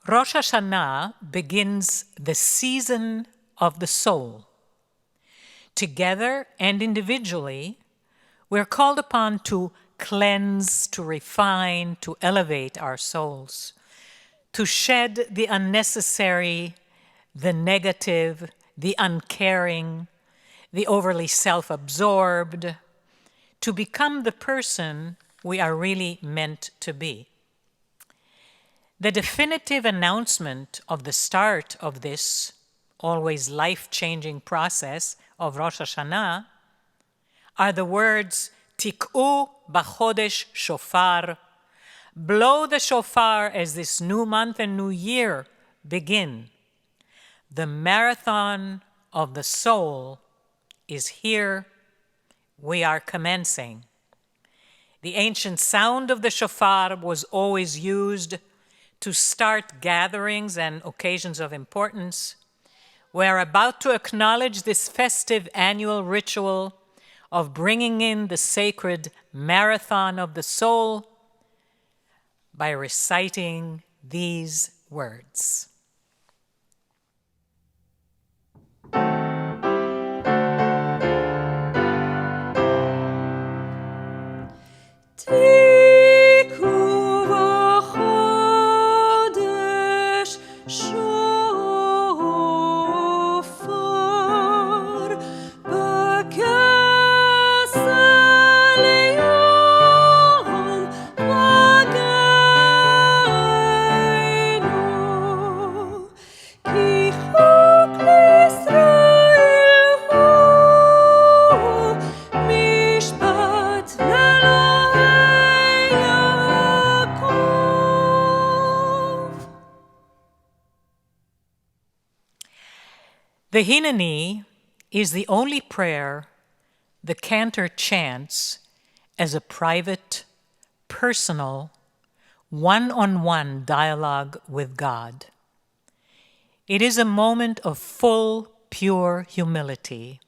Rosh Hashanah begins the season of the soul. Together and individually, we're called upon to cleanse, to refine, to elevate our souls, to shed the unnecessary, the negative, the uncaring, the overly self-absorbed, to become the person we are really meant to be. The definitive announcement of the start of this always life-changing process of Rosh Hashanah are the words, Tik'u b'chodesh shofar, blow the shofar as this new month and new year begin. The marathon of the soul is here. We are commencing. The ancient sound of the shofar was always used to start gatherings and occasions of importance. We are about to acknowledge this festive annual ritual of bringing in the sacred marathon of the soul by reciting these words. The Hineni is the only prayer the cantor chants as a private, personal, one-on-one dialogue with God. It is a moment of full, pure humility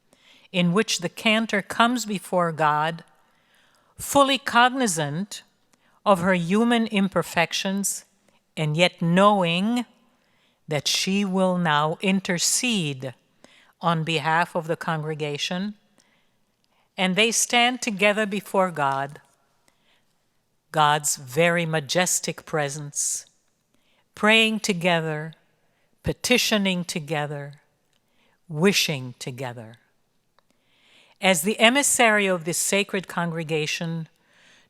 in which the cantor comes before God, fully cognizant of her human imperfections and yet knowing that she will now intercede on behalf of the congregation, and they stand together before God, God's very majestic presence, praying together, petitioning together, wishing together. As the emissary of this sacred congregation,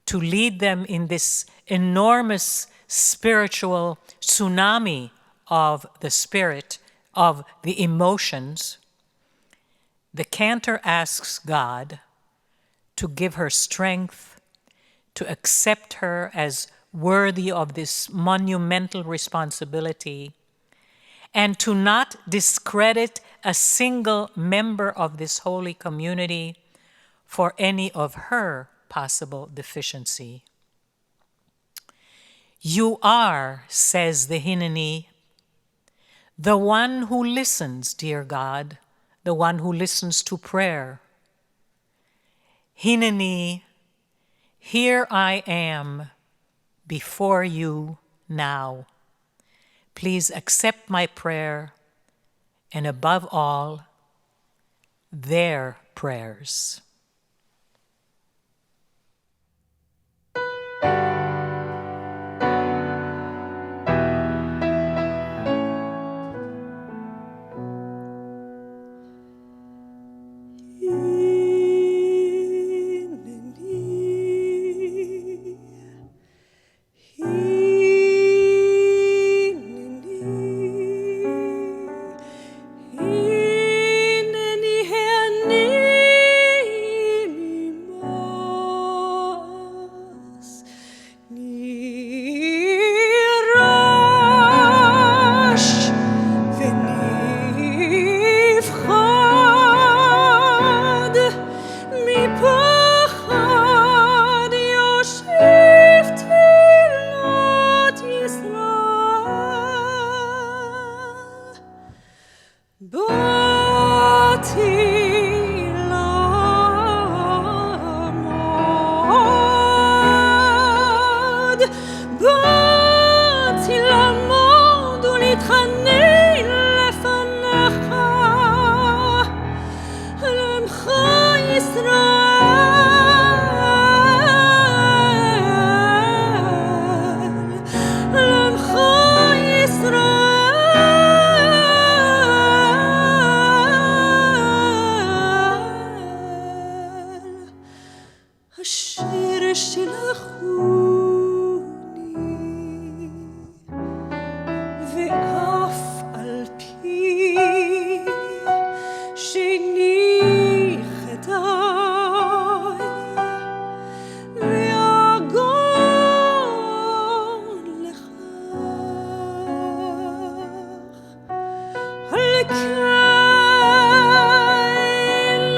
to lead them in this enormous spiritual tsunami of the spirit, of the emotions, the cantor asks God to give her strength, to accept her as worthy of this monumental responsibility, and to not discredit a single member of this holy community for any of her possible deficiency. You are, says the Hineni, the one who listens, dear God, the one who listens to prayer. Hineni, here I am before you now. Please accept my prayer, and above all, their prayers.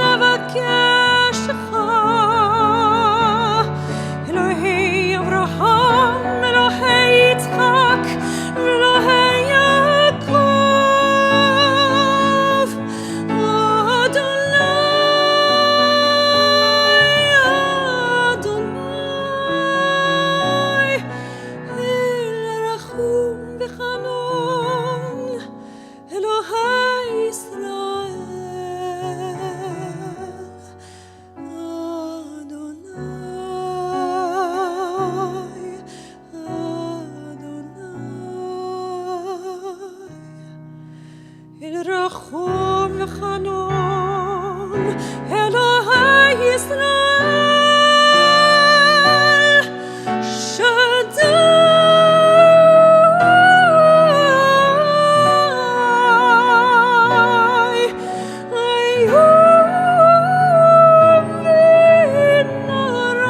לבקשך, אלוהי אברהם, אלוהי יצחק, אלוהי יעקב, אדוני, אדוני, אל רחום וחנון, אלוהי ישראל, אדוני, אדוני, אל רחום וחנון, אלוהי ישראל, שדי, איום ונורא,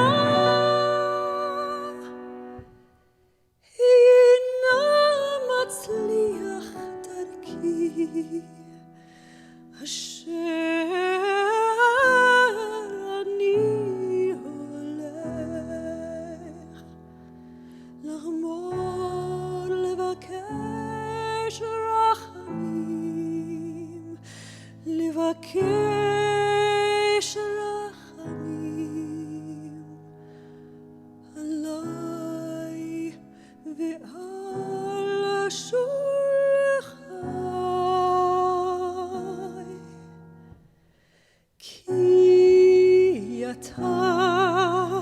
הנה מצליח דרכי, אשר אני הולך, לעמוד לבקש רחמים, לבקש רחמים עליי ועל שולחי, כי אתה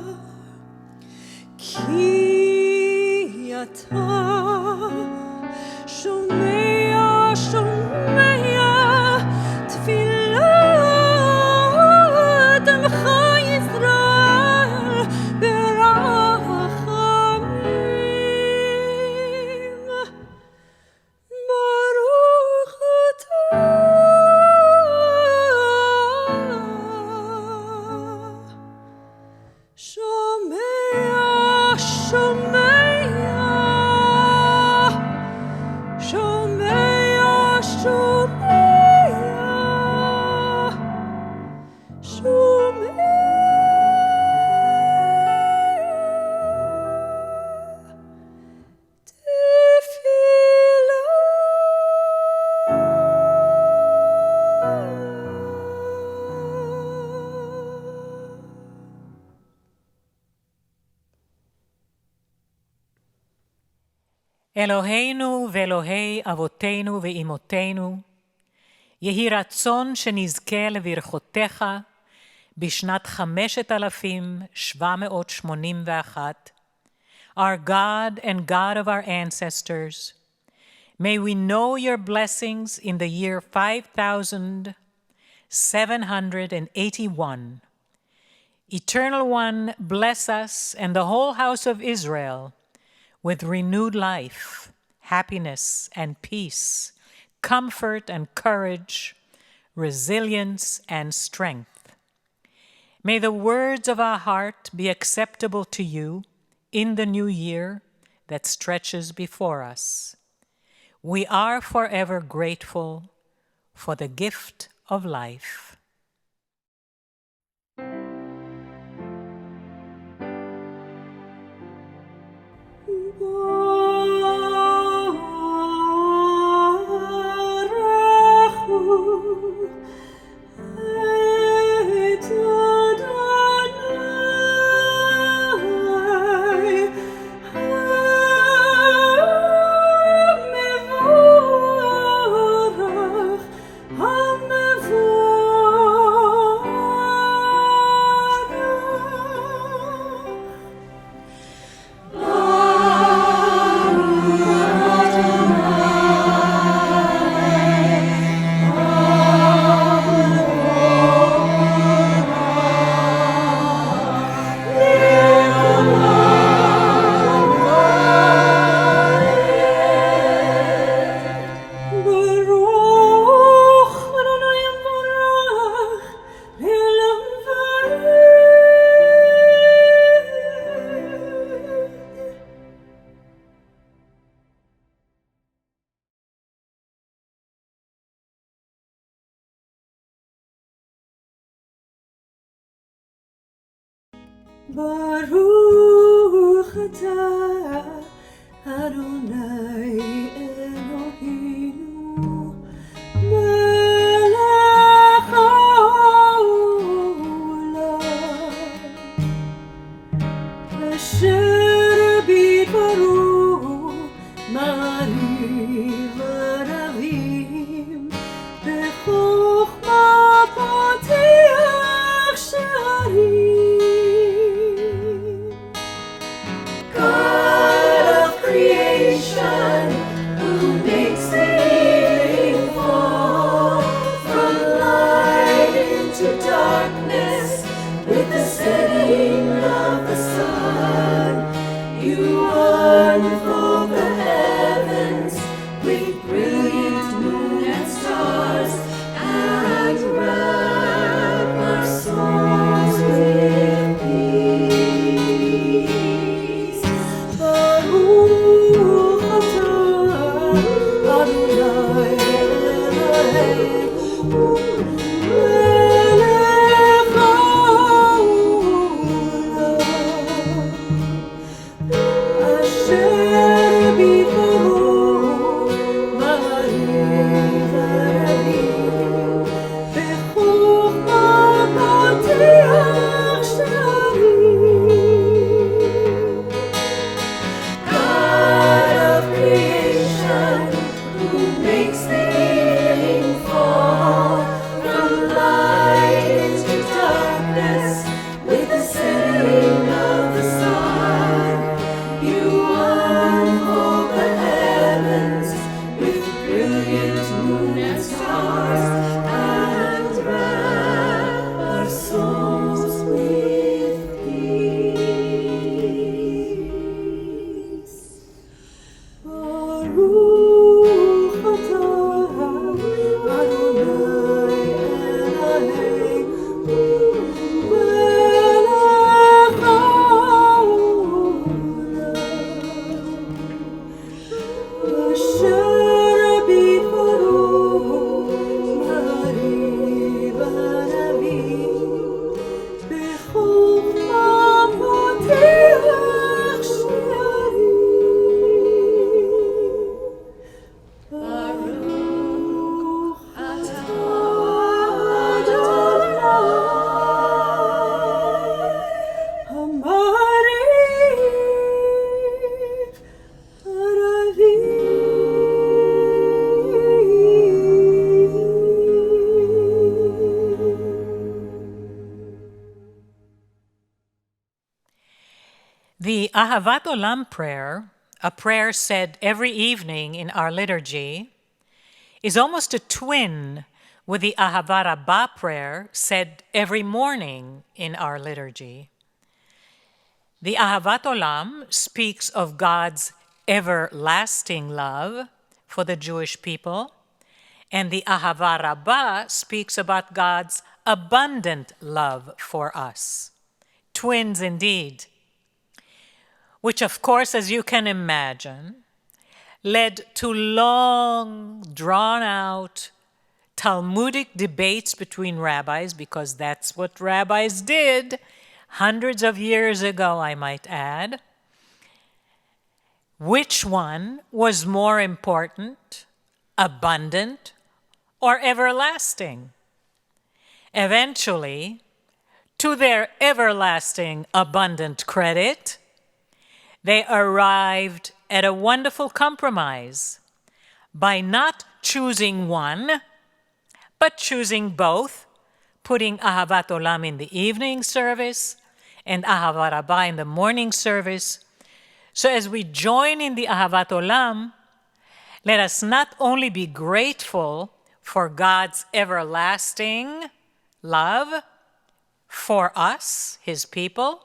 שומע, שומע תפילת עמך ישראל ברחמים, ברוך אתה שומע, שומע, שומע, שומע, שומע אלוהינו ואלוהי אבותינו ואמותינו, יהי רצון שנזכה לברכותיך בשנת 5781, our God and God of our ancestors. May we know your blessings in the year 5781. Eternal One, bless us and the whole house of Israel with renewed life, happiness and peace, comfort and courage, resilience and strength. May the words of our heart be acceptable to you in the new year that stretches before us. We are forever grateful for the gift of life. המבורך Baruch atah Adonai Eloheinu melech haolam asher bidbaro ma'ariv aravim bechokma potiach she'arim. God of creation, who makes the evening fall from light into darkness with the setting of the sun, you unfold the heavens with brilliant moon and stars and wrap our souls with peace. Baruch atah Adonai Eloheinu melech haolam asher bidbaro ma'ariv aravim bechokma potiach she'arim. God of creation, who makes the evening fall from light into darkness with the setting of the sun, you unfold the heavens with brilliant moon and stars and wrap our souls with peace. Baruch atah Adonai Eloheinu melech haolam asher bidbaro ma'ariv aravim bechokma potiach she'arim. Baruch atah Adonai Hamariv The Ahavat Olam prayer, a prayer said every evening in our liturgy, is almost a twin with the Ahavat Rabbah prayer said every morning in our liturgy. The Ahavat Olam speaks of God's everlasting love for the Jewish people, and the Ahavat Rabbah speaks about God's abundant love for us. Twins indeed. Which, of course, as you can imagine, led to long, drawn-out Talmudic debates between rabbis, because that's what rabbis did hundreds of years ago, I might add. Which one was more important, abundant, or everlasting? Eventually, to their everlasting abundant credit, they arrived at a wonderful compromise by not choosing one, but choosing both, putting Ahavat Olam in the evening service and Ahavat Rabbah in the morning service. So as we join in the Ahavat Olam, let us not only be grateful for God's everlasting love for us, His people,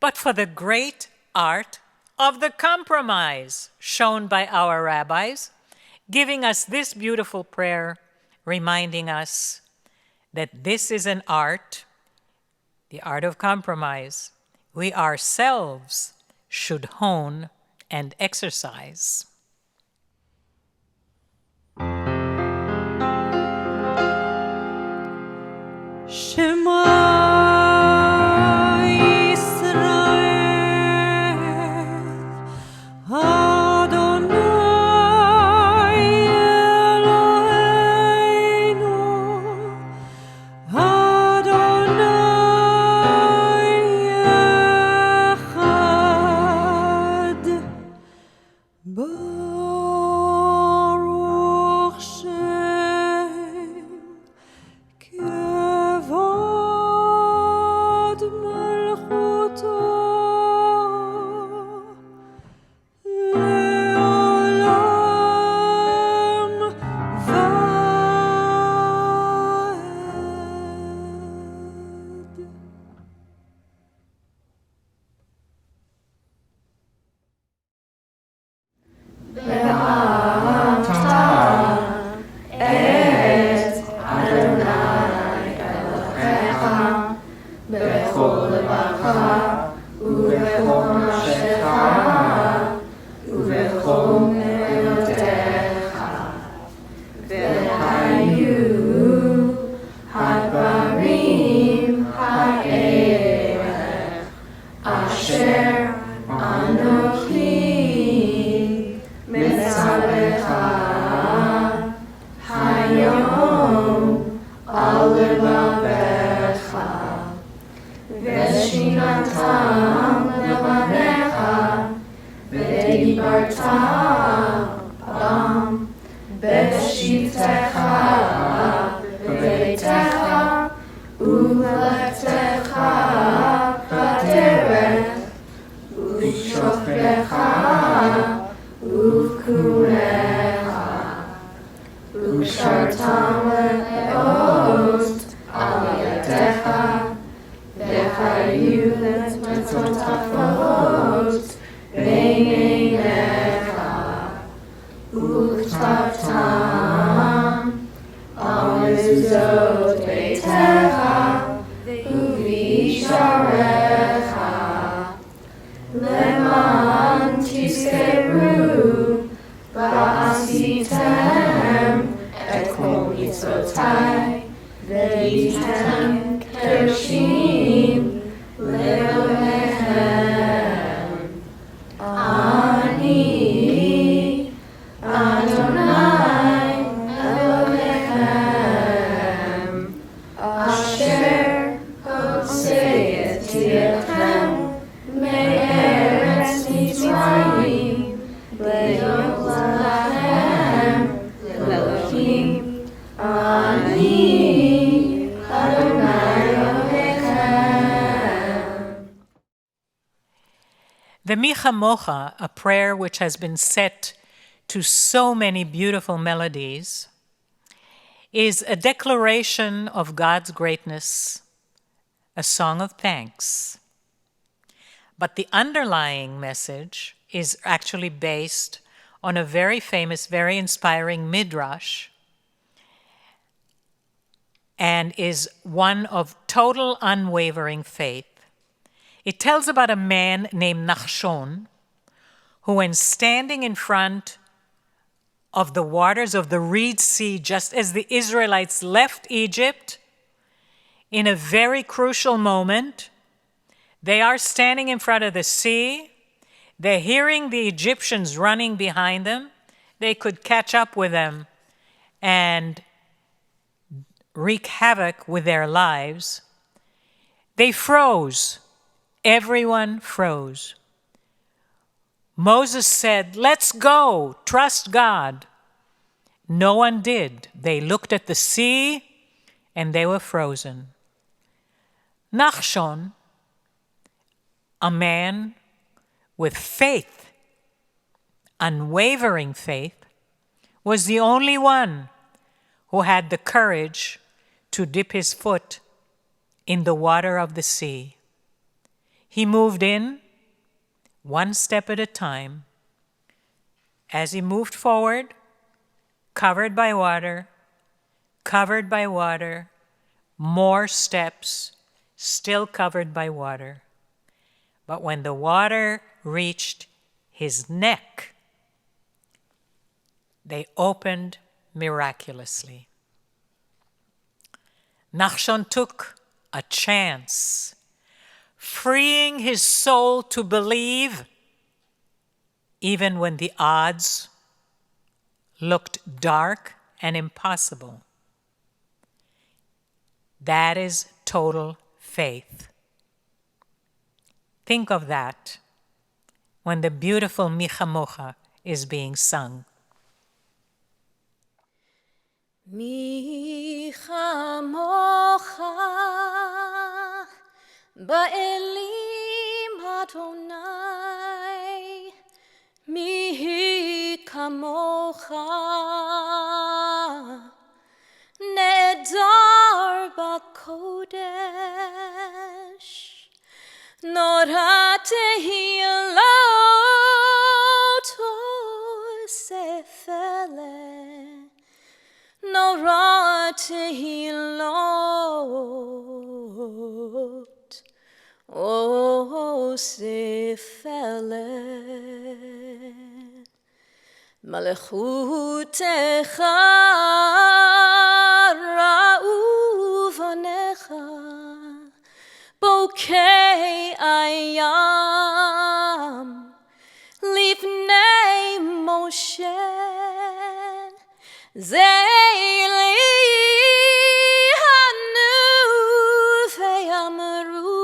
but for the great art of the compromise shown by our rabbis, giving us this beautiful prayer, reminding us that this is an art, the art of compromise, we ourselves should hone and exercise. Shema Baruch Shem Kevod Malchuto Leolam Vaed. The Micha Mocha, a prayer which has been set to so many beautiful melodies, is a declaration of God's greatness, a song of thanks. But the underlying message is actually based on a very famous, very inspiring midrash, and is one of total unwavering faith. It tells about a man named Nachshon, who, when standing in front of the waters of the Reed Sea, just as the Israelites left Egypt, in a very crucial moment, they are standing in front of the sea, they're hearing the Egyptians running behind them, they could catch up with them and wreak havoc with their lives. They froze. Everyone froze. Moses said, "Let's go, trust God." No one did. They looked at the sea and they were frozen. Nachshon, a man with faith, unwavering faith, was the only one who had the courage to dip his foot in the water of the sea. He moved in one step at a time. As he moved forward, covered by water, more steps, still covered by water. But when the water reached his neck, they opened miraculously. Nachshon took a chance, freeing his soul to believe even when the odds looked dark and impossible. That is total faith. Think of that when the beautiful Micha Mocha is being sung. Mi chamocha ba'elim Adonai, mi kamocha nedar b'kodesh, noratehi lo tosefele, noratehi lot osefele. Malechutecha ra'uvanecha bokeh ayam lifnei Moshe zeili hanu ve'amru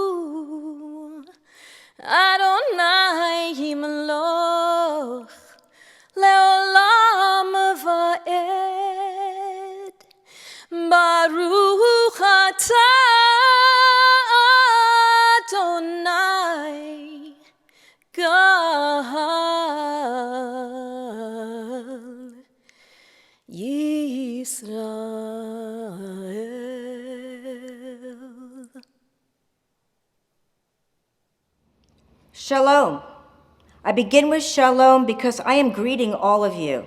Adonai yimloch leolam va'ed. Baruch atah Adonai Gal Yisrael. Shalom. I begin with shalom because I am greeting all of you.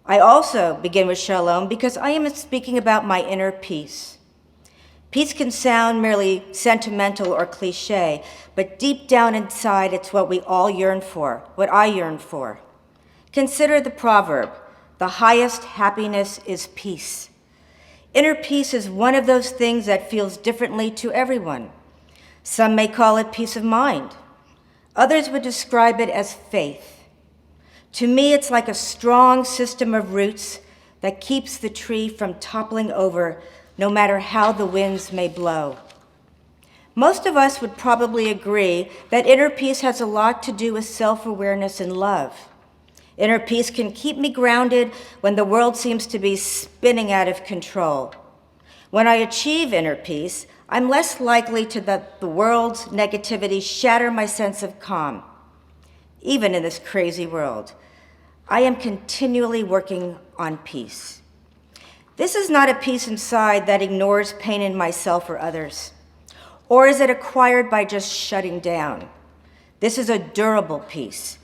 I also begin with shalom because I am speaking about my inner peace. Peace can sound merely sentimental or cliche, but deep down inside, it's what we all yearn for, what I yearn for. Consider the proverb, the highest happiness is peace. Inner peace is one of those things that feels differently to everyone. Some may call it peace of mind. Others would describe it as faith. To me, it's like a strong system of roots that keeps the tree from toppling over no matter how the winds may blow. Most of us would probably agree that inner peace has a lot to do with self-awareness and love. Inner peace can keep me grounded when the world seems to be spinning out of control. When I achieve inner peace, I'm less likely to let the world's negativity shatter my sense of calm. Even in this crazy world, I am continually working on peace. This is not a peace inside that ignores pain in myself or others, or is it acquired by just shutting down? This is a durable peace,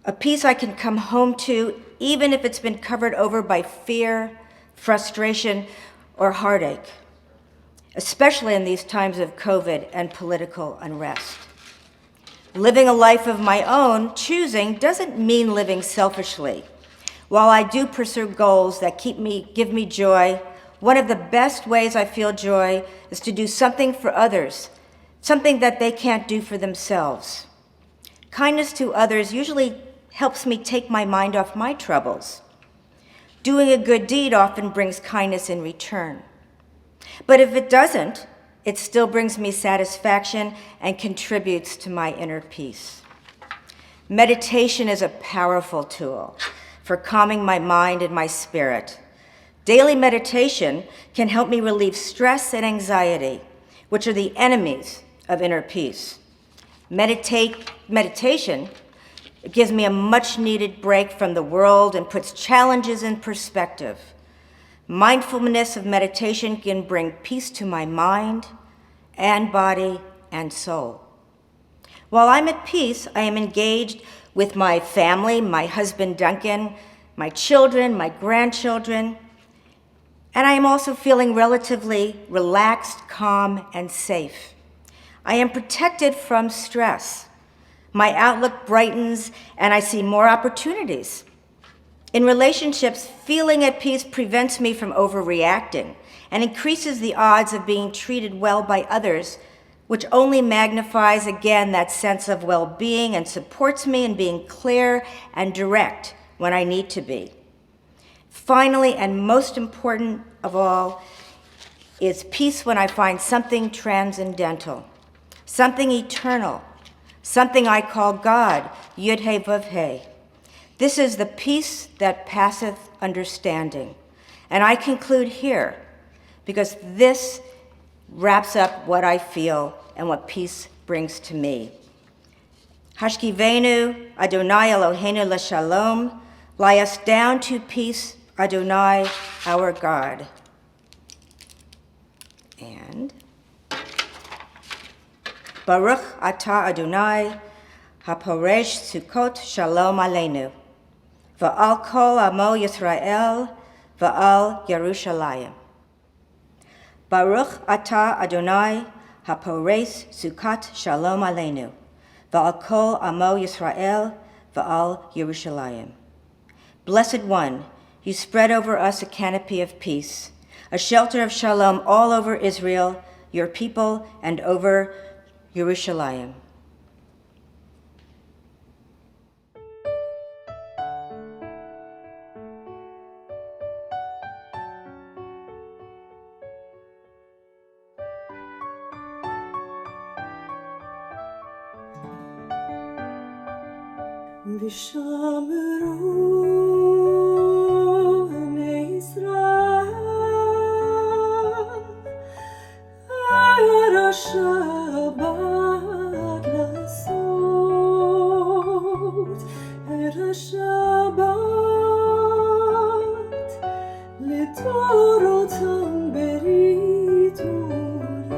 a peace I can come home to even if it's been covered over by fear, frustration, or heartache, especially in these times of COVID and political unrest. Living a life of my own, choosing, doesn't mean living selfishly. While I do pursue goals that give me joy, one of the best ways I feel joy is to do something for others, something that they can't do for themselves. Kindness to others usually helps me take my mind off my troubles. Doing a good deed often brings kindness in return. But if it doesn't, it still brings me satisfaction and contributes to my inner peace. Meditation is a powerful tool for calming my mind and my spirit. Daily meditation can help me relieve stress and anxiety, which are the enemies of inner peace. Meditation gives me a much-needed break from the world and puts challenges in perspective. Mindfulness of meditation can bring peace to my mind and body and soul. While I'm at peace, I am engaged with my family, my husband Duncan, my children, my grandchildren, and I am also feeling relatively relaxed, calm, and safe. I am protected from stress. My outlook brightens and I see more opportunities. In relationships, feeling at peace prevents me from overreacting and increases the odds of being treated well by others, which only magnifies again that sense of well-being and supports me in being clear and direct when I need to be. Finally, and most important of all, is peace when I find something transcendental, something eternal, something I call God, Yud-He Vav-He. This is the peace that passeth understanding. And I conclude here because this wraps up what I feel and what peace brings to me. Hashkivenu Adonai Eloheinu l'shalom, lie us down to peace, Adonai our God. And Baruch atah Adonai, haporesh Sukkot shalom aleinu, va'al kol amo Yisrael, va'al Yerushalayim. Baruch atah Adonai, haporesh Sukkot shalom aleinu, va'al kol amo Yisrael, va'al Yerushalayim. Blessed One, you spread over us a canopy of peace, a shelter of shalom all over Israel, your people, and over Yerushalayim. ושמרו בני ישראל את השבת לעשות, את השבת לתורותם ברית עולם.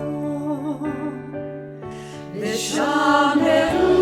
ושמרו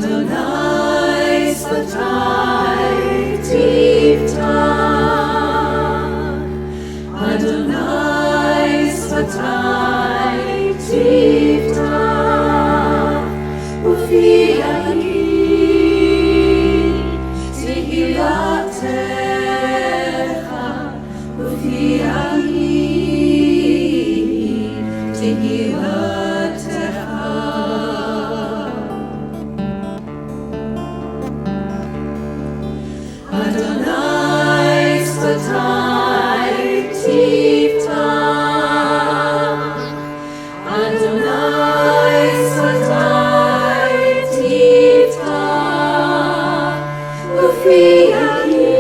Adonai Sfatai Tiftach, Adonai Sfatai Tiftach, Ufi Ani Tehilatecha, Ufi Ani Tehilatecha. Adonai Sfatai Tiftach, Adonai Sfatai Tiftach, Ufi Ani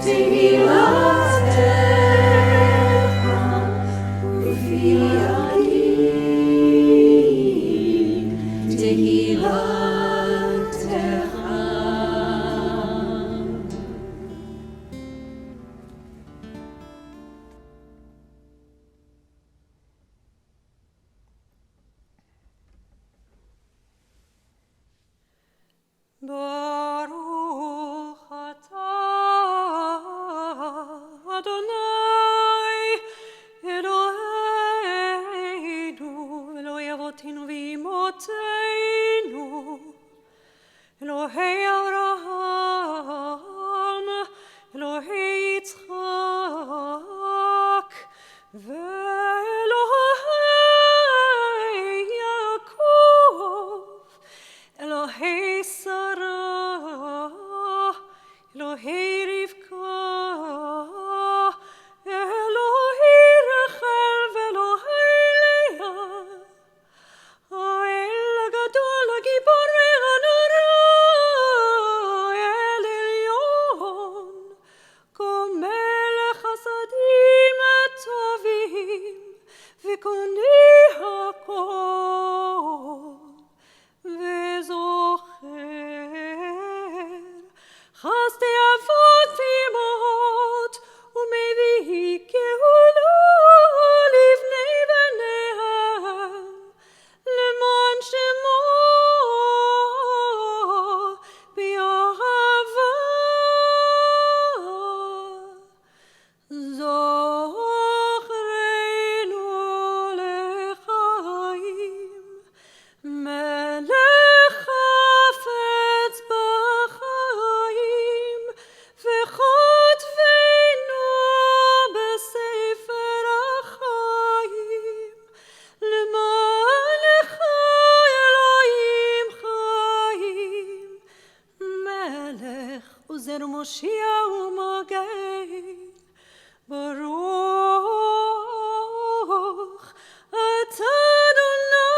Tehilatecha, Ufi Ani Tehilatecha. Baruch atah Adonai Eloheinu, Eloi Avotinu v'Imotenu, Elohei Avraham, Elohei Yitzchak, ve'Elohei Yaakov, Elohei Sarah, Elohei Rivka, Elohei Rachel ve'Elohei Leah, האל הגדול הגיבור והנורא, האל עליון, גומל חסדים טובים וקונה הכל וזוכר חסדי אבות ואימהות ומביא גאולה לבני בניהם למען שמו באהבה זוכרנו לחיים מלך חפץ בחיים וכותבנו בספר החיים למען אלוהים חיים מלך עוזר מושיע ומגן ברוך אתה אדוני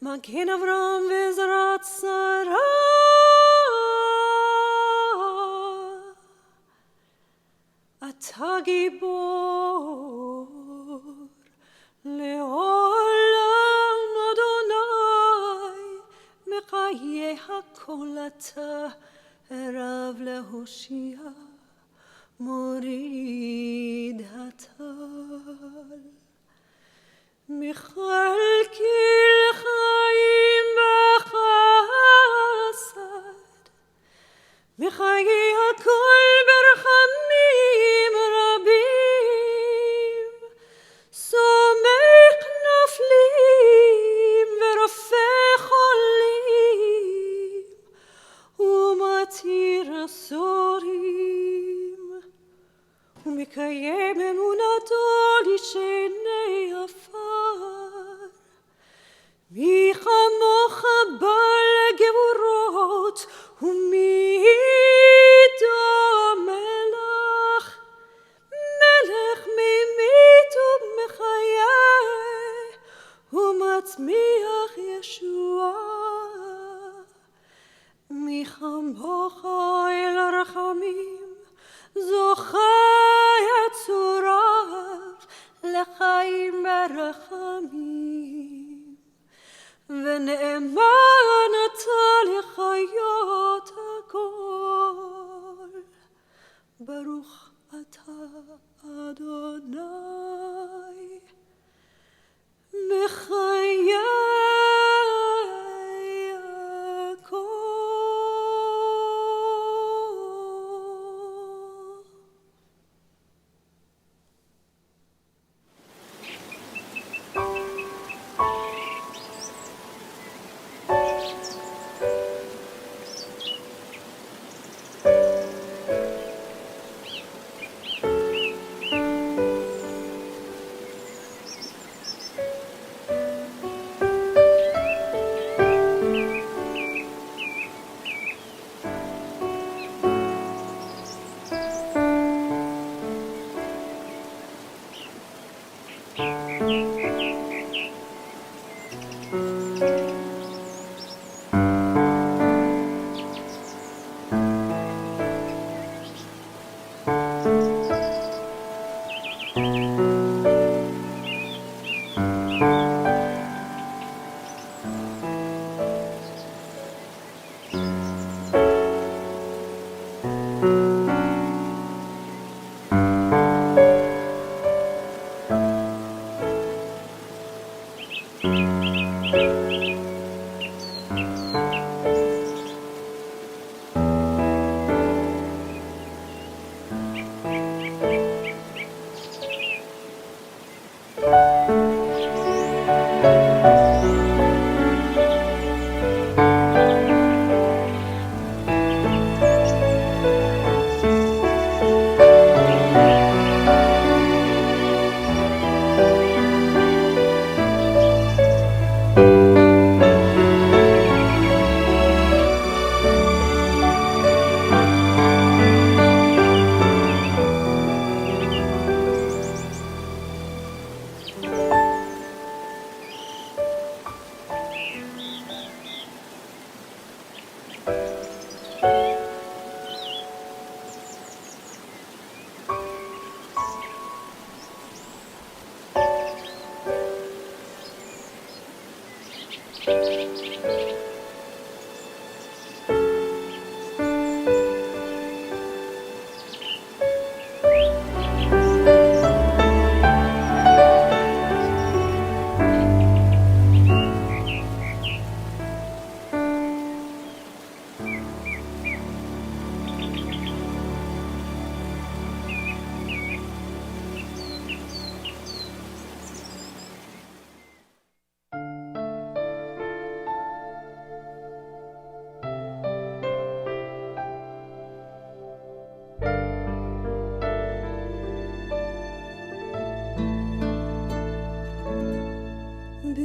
מגן אברהם ועזרת שרה אתה גיבור לעולם אדוני מחיי הכל אתה ערב להושיע מוריד הטל מחלקי לחיים בחסד מחיי הכל ברחמים רבים סומך נופלים ורופא חולים ומתיר אסורים ומקיים אמונתו לשני עפר מי כמוך בעל גבורות ומי דומה לך מלך ממית ומחיה ומצמיח ישועה מי כמוך אל הרחמים זוכה יצוריו לחיים ברחמים ונאמן אתה לחיות הכל ברוך אתה אדוני מחיה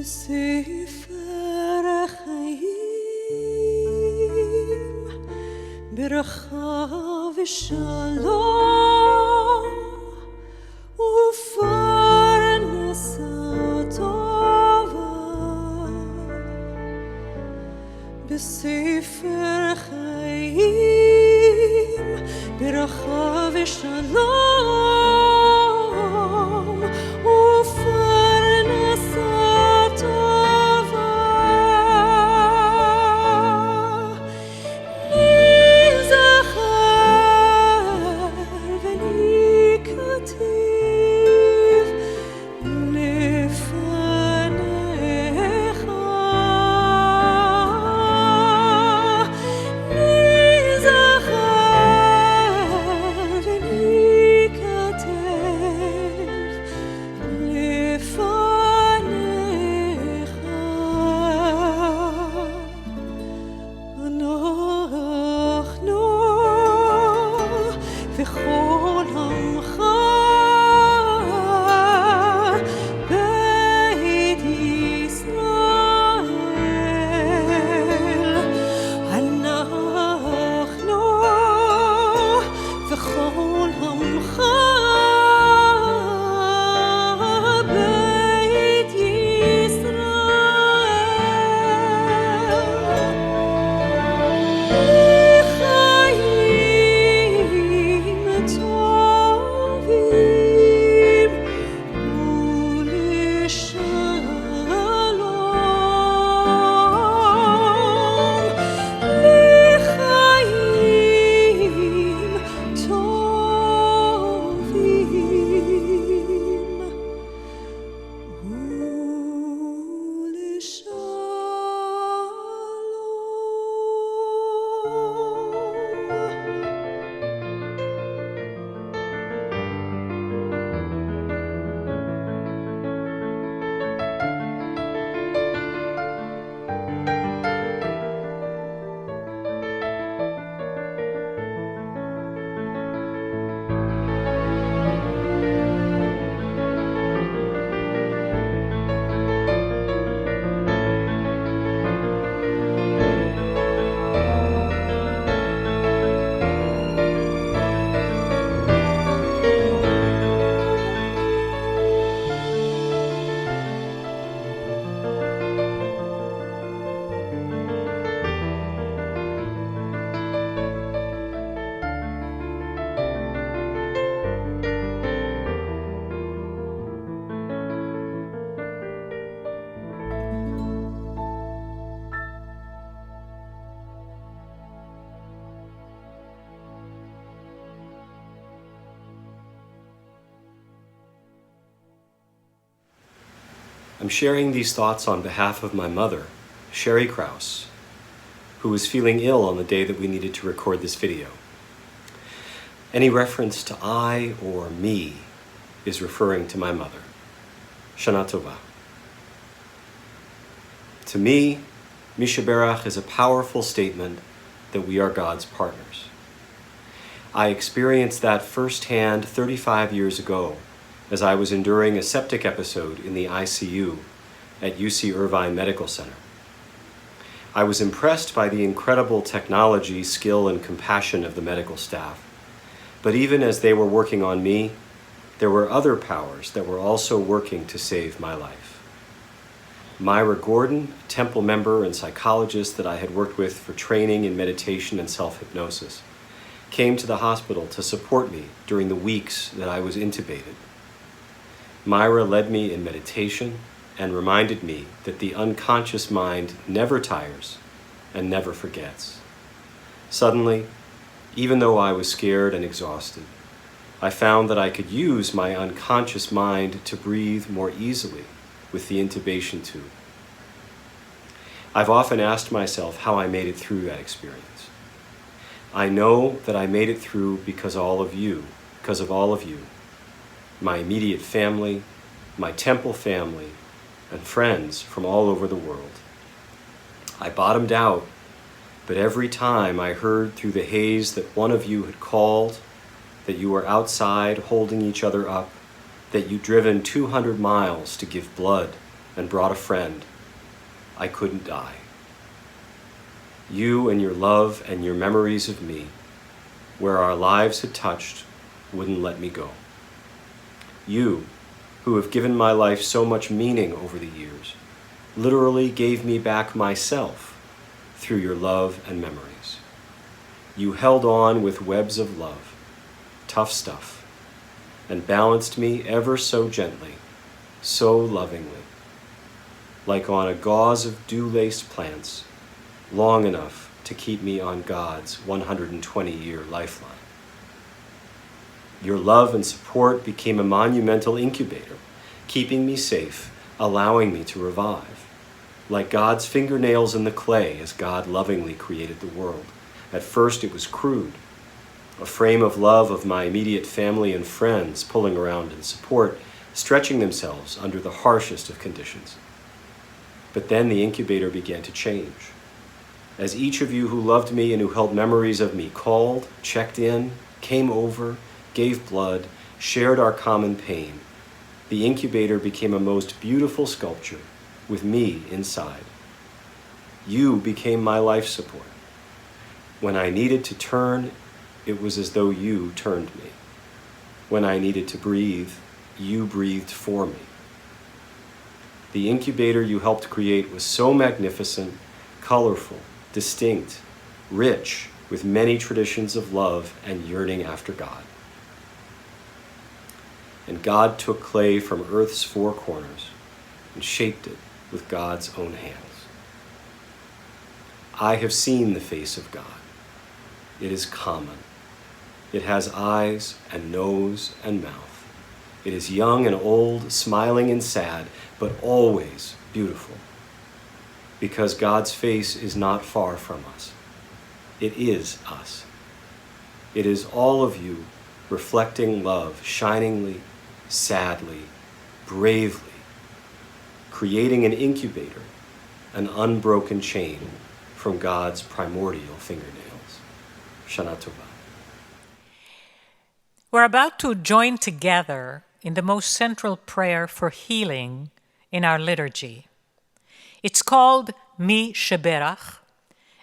בספר החיים ברכה ושלום ופרנסה טובה. בספר חיים ברכה ושלום ופרנסה I'm sharing these thoughts on behalf of my mother, Sherry Krause, who was feeling ill on the day that we needed to record this video. Any reference to I or me is referring to my mother. Shana Tova. To me, Misha Berach is a powerful statement that we are God's partners. I experienced that firsthand 35 years ago as I was enduring a septic episode in the ICU at UC Irvine Medical Center. I was impressed by the incredible technology, skill, and compassion of the medical staff. But even as they were working on me, there were other powers that were also working to save my life. Myra Gordon, a Temple member and psychologist that I had worked with for training in meditation and self-hypnosis, came to the hospital to support me during the weeks that I was intubated. Myra led me in meditation and reminded me that the unconscious mind never tires and never forgets. Suddenly, even though I was scared and exhausted, I found that I could use my unconscious mind to breathe more easily with the intubation tube. I've often asked myself how I made it through that experience. I know that I made it through because of all of you, my immediate family, my Temple family, and friends from all over the world. I bottomed out, but every time I heard through the haze that one of you had called, that you were outside holding each other up, that you'd driven 200 miles to give blood and brought a friend, I couldn't die. You and your love and your memories of me, where our lives had touched, wouldn't let me go. You, who have given my life so much meaning over the years, literally gave me back myself through your love and memories. You held on with webs of love, tough stuff, and balanced me ever so gently, so lovingly, like on a gauze of dew-laced plants, long enough to keep me on God's 120-year lifeline. Your love and support became a monumental incubator, keeping me safe, allowing me to revive. Like God's fingernails in the clay as God lovingly created the world. At first it was crude, a frame of love of my immediate family and friends pulling around in support, stretching themselves under the harshest of conditions. But then the incubator began to change. As each of you who loved me and who held memories of me called, checked in, came over, gave blood, shared our common pain, the incubator became a most beautiful sculpture with me inside. You became my life support. When I needed to turn, it was as though you turned me. When I needed to breathe, you breathed for me. The incubator you helped create was so magnificent, colorful, distinct, rich, with many traditions of love and yearning after God. And God took clay from earth's four corners and shaped it with God's own hands. I have seen the face of God. It is common. It has eyes and nose and mouth. It is young and old, smiling and sad, but always beautiful. Because God's face is not far from us. It is us. It is all of you reflecting love shiningly, sadly, bravely, creating an incubator, an unbroken chain from God's primordial fingernails. Shana Tova. We're about to join together in the most central prayer for healing in our liturgy. It's called Mi Sheberach,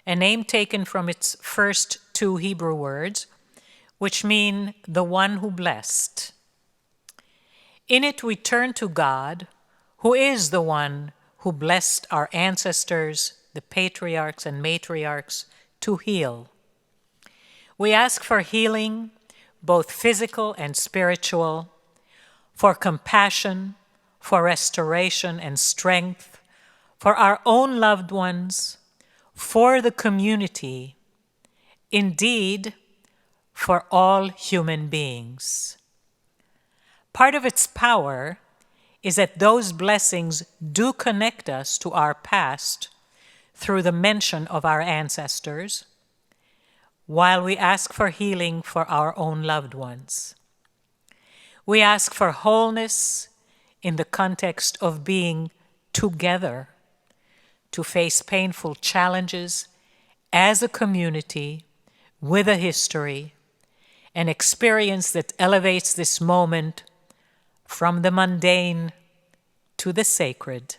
a name taken from its first two Hebrew words, which mean the one who blessed. In it we turn to God, who is the one who blessed our ancestors, the patriarchs and matriarchs, to heal. We ask for healing, both physical and spiritual, for compassion, for restoration and strength, for our own loved ones, for the community, indeed, for all human beings. Part of its power is that those blessings do connect us to our past through the mention of our ancestors, while we ask for healing for our own loved ones. We ask for wholeness in the context of being together to face painful challenges as a community with a history, an experience that elevates this moment from the mundane to the sacred.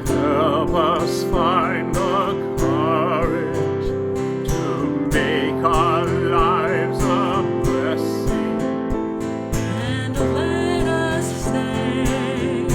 Help us find the courage to make our lives a blessing. And let us say,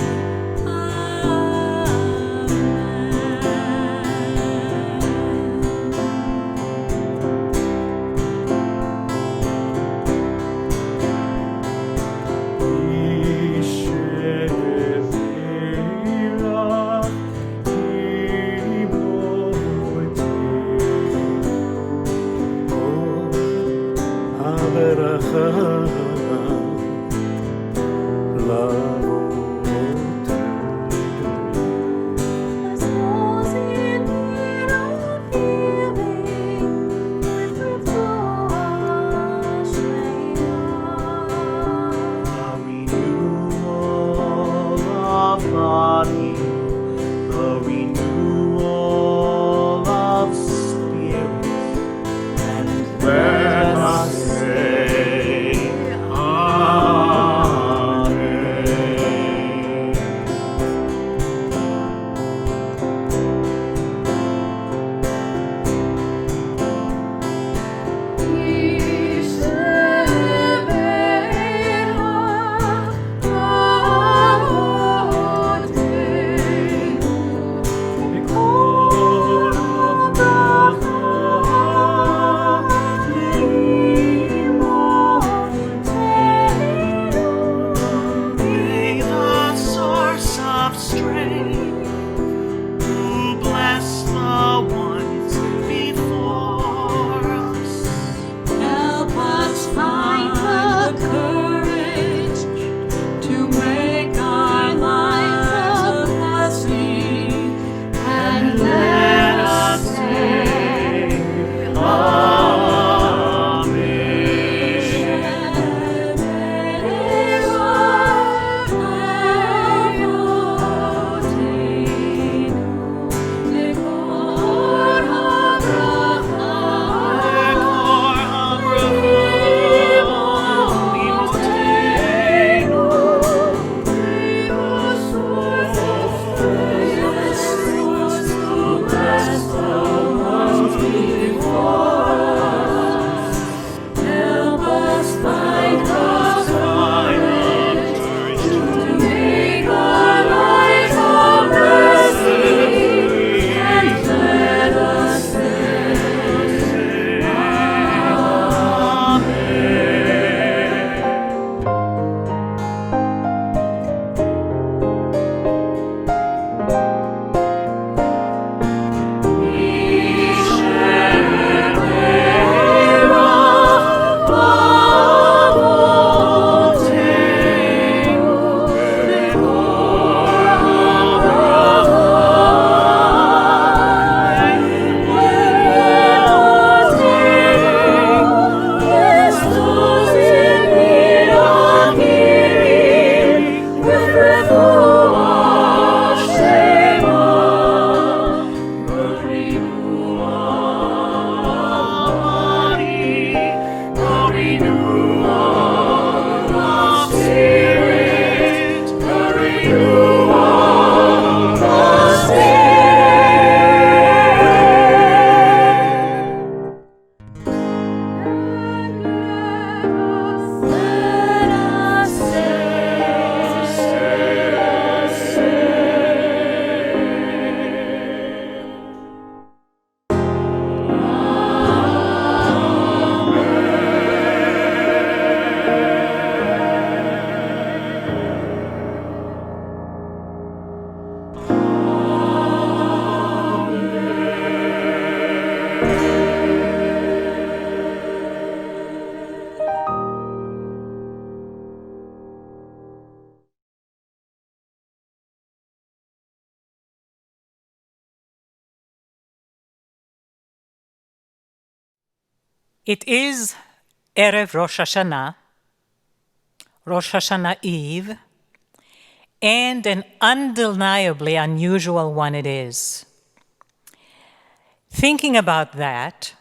as those in need of healing, with Ruach The renewal of body, the renewal of spirit, and let us say, Amen. Amen. It is Erev Rosh Hashanah, Rosh Hashanah Eve, and an undeniably unusual one it is. Thinking about that,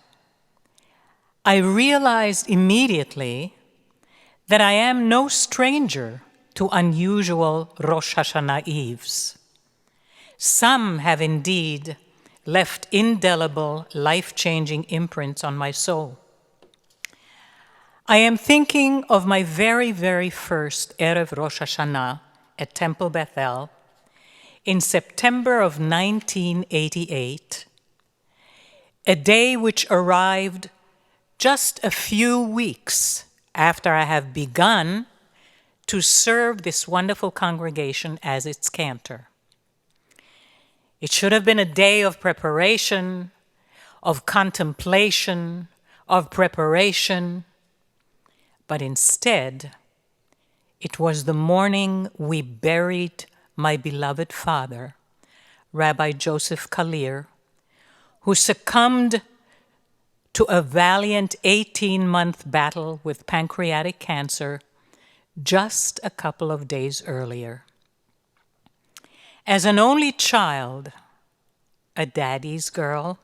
I realized immediately that I am no stranger to unusual Rosh Hashanah Eves. Some have indeed left indelible, life-changing imprints on my soul. I am thinking of my very, very first Erev Rosh Hashanah at Temple Bethel in September of 1988, a day which arrived just a few weeks after I have begun to serve this wonderful congregation as its cantor. It should have been a day of preparation, of contemplation, of preparation, but instead, it was the morning we buried my beloved father, Rabbi Joseph Kalir, who succumbed to a valiant 18-month battle with pancreatic cancer just a couple of days earlier. As an only child, a daddy's girl,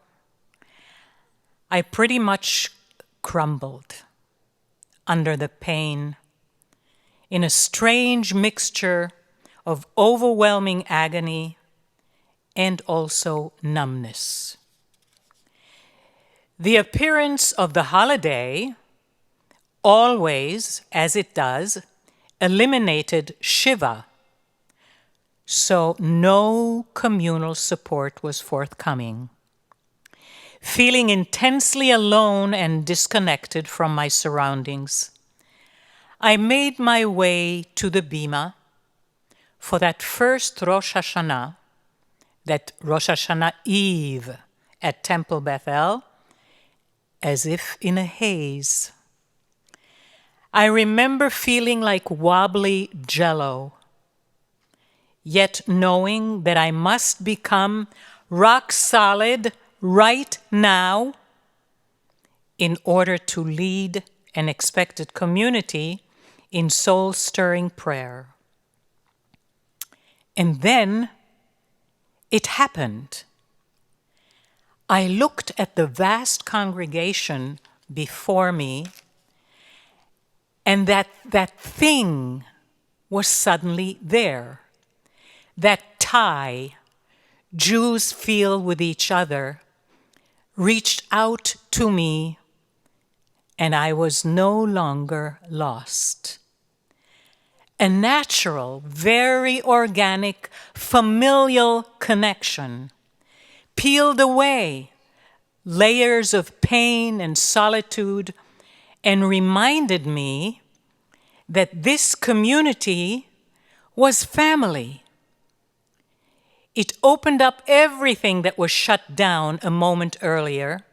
I pretty much crumbled under the pain in a strange mixture of overwhelming agony and also numbness. The appearance of the holiday always, as it does, eliminated Shiva, so no communal support was forthcoming. Feeling intensely alone and disconnected from my surroundings, I made my way to the Bima for that first Rosh Hashanah, that Rosh Hashanah Eve at Temple Bethel, as if in a haze. I remember feeling like wobbly jello, yet knowing that I must become rock solid right now in order to lead an expected community in soul-stirring prayer. And then it happened. I looked at the vast congregation before me, and that thing was suddenly there. That tie Jews feel with each other reached out to me, and I was no longer lost. A natural, very organic, familial connection peeled away layers of pain and solitude and reminded me that this community was family. It opened up everything that was shut down a moment earlier,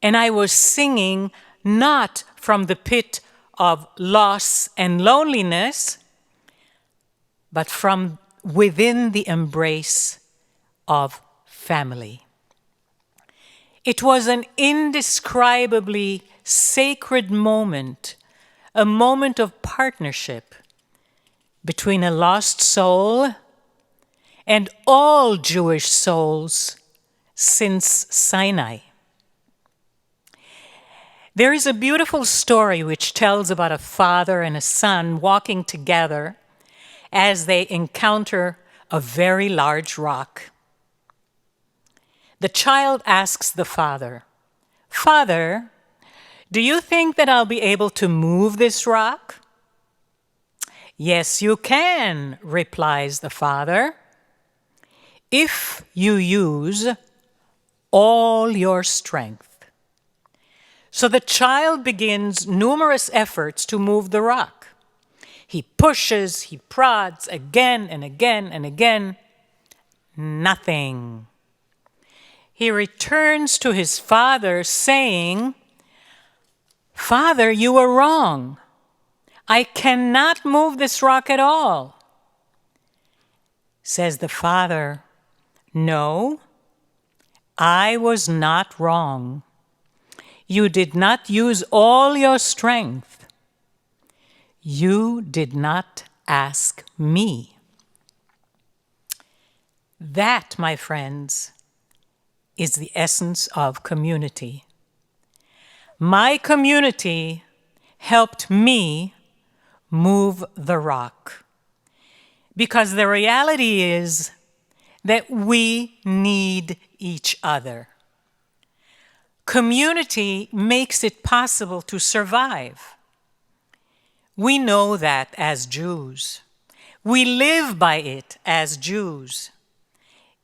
and I was singing not from the pit of loss and loneliness, but from within the embrace of family. It was an indescribably sacred moment, a moment of partnership between a lost soul and all Jewish souls since Sinai. There is a beautiful story which tells about a father and a son walking together as they encounter a very large rock. The child asks the father, "Father, do you think that I'll be able to move this rock?" "Yes, you can," replies the father, "if you use all your strength." So the child begins numerous efforts to move the rock. He pushes, he prods again and again and again. Nothing. He returns to his father saying, "Father, you were wrong. I cannot move this rock at all." Says the father, "No, I was not wrong. You did not use all your strength. You did not ask me. That, my friends, is the essence of community. My community helped me move the rock. Because the reality is that we need each other. Community makes it possible to survive. We know that as Jews. We live by it as Jews.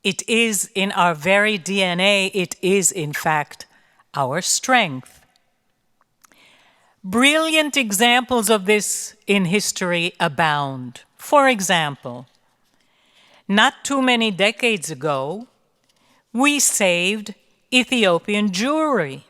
It is in our very DNA. It is, in fact, our strength. Brilliant examples of this in history abound. For example, not too many decades ago, we saved Ethiopian jewelry.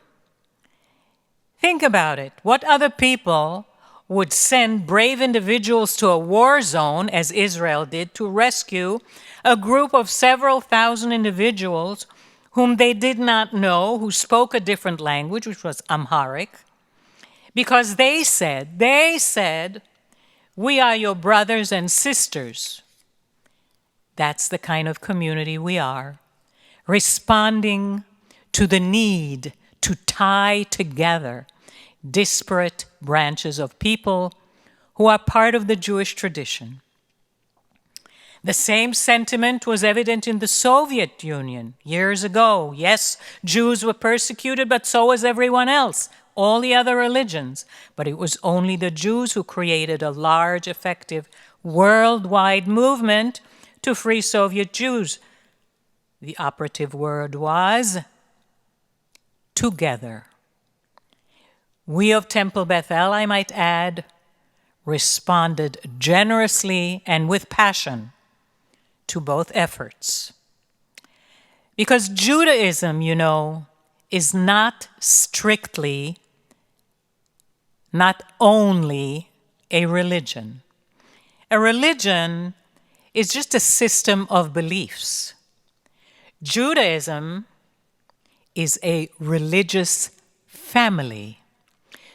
Think about it. What other people would send brave individuals to a war zone, as Israel did, to rescue a group of several thousand individuals whom they did not know, who spoke a different language, which was Amharic, because they said, we are your brothers and sisters. That's the kind of community we are, responding to the need to tie together disparate branches of people who are part of the Jewish tradition. The same sentiment was evident in the Soviet Union years ago. Yes, Jews were persecuted, but so was everyone else, all the other religions. But it was only the Jews who created a large, effective, worldwide movement to free Soviet Jews. The operative word was together. We of Temple Bethel, I might add, responded generously and with passion to both efforts. Because Judaism, is not strictly, not only a religion. A religion is just a system of beliefs. Judaism is a religious family,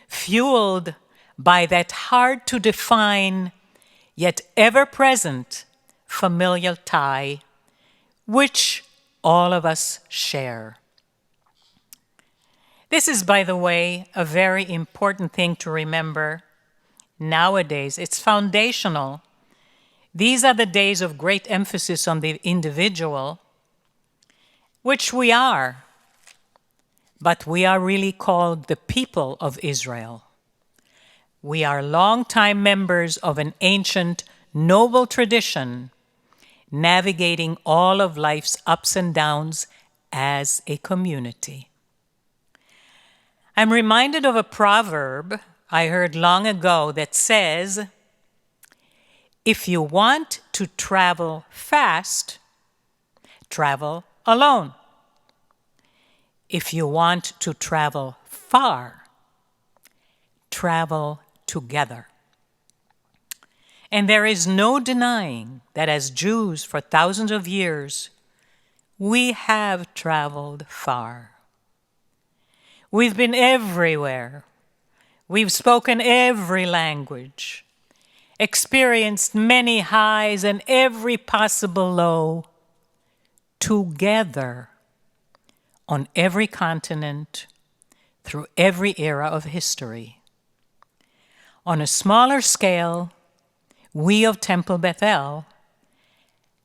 fueled by that hard-to-define, yet ever-present familial tie, which all of us share. This is, by the way, a very important thing to remember nowadays. It's foundational. These are the days of great emphasis on the individual, which we are, but we are really called the people of Israel. We are longtime members of an ancient, noble tradition, navigating all of life's ups and downs as a community. I'm reminded of a proverb I heard long ago that says, if you want to travel fast, travel alone. If you want to travel far, travel together. And there is no denying that as Jews for thousands of years, we have traveled far. We've been everywhere. We've spoken every language, experienced many highs and every possible low, together, on every continent, through every era of history. On a smaller scale, we of Temple Bethel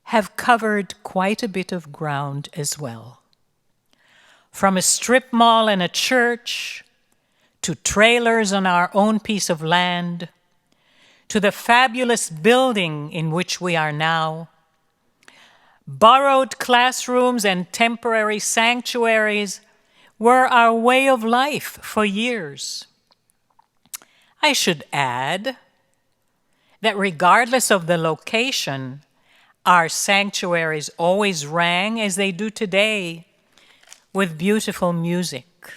have covered quite a bit of ground as well. From a strip mall and a church, to trailers on our own piece of land, to the fabulous building in which we are now, borrowed classrooms and temporary sanctuaries were our way of life for years. I should add that regardless of the location, our sanctuaries always rang, as they do today, with beautiful music.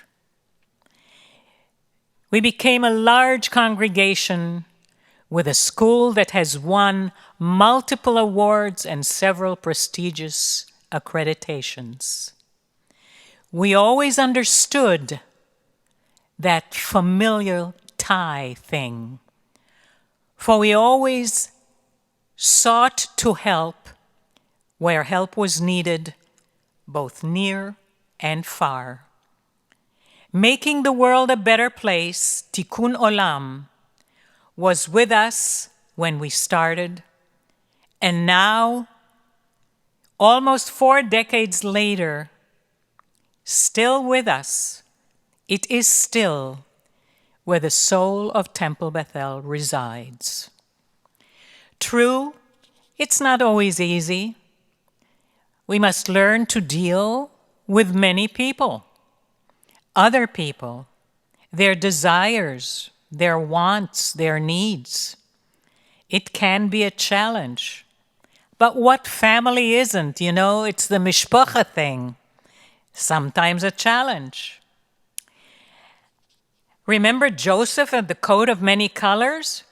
We became a large congregation with a school that has won multiple awards and several prestigious accreditations. We always understood that familiar tie thing. For we always sought to help where help was needed, both near and far. Making the world a better place, Tikkun Olam, was with us when we started, and now, almost 4 decades later, still with us, it is still where the soul of Temple Bethel resides. True, it's not always easy. We must learn to deal with many people, other people, their desires, their wants, their needs. It can be a challenge. But what family isn't? You know, it's the mishpacha thing. Sometimes a challenge. Remember Joseph and the coat of many colors?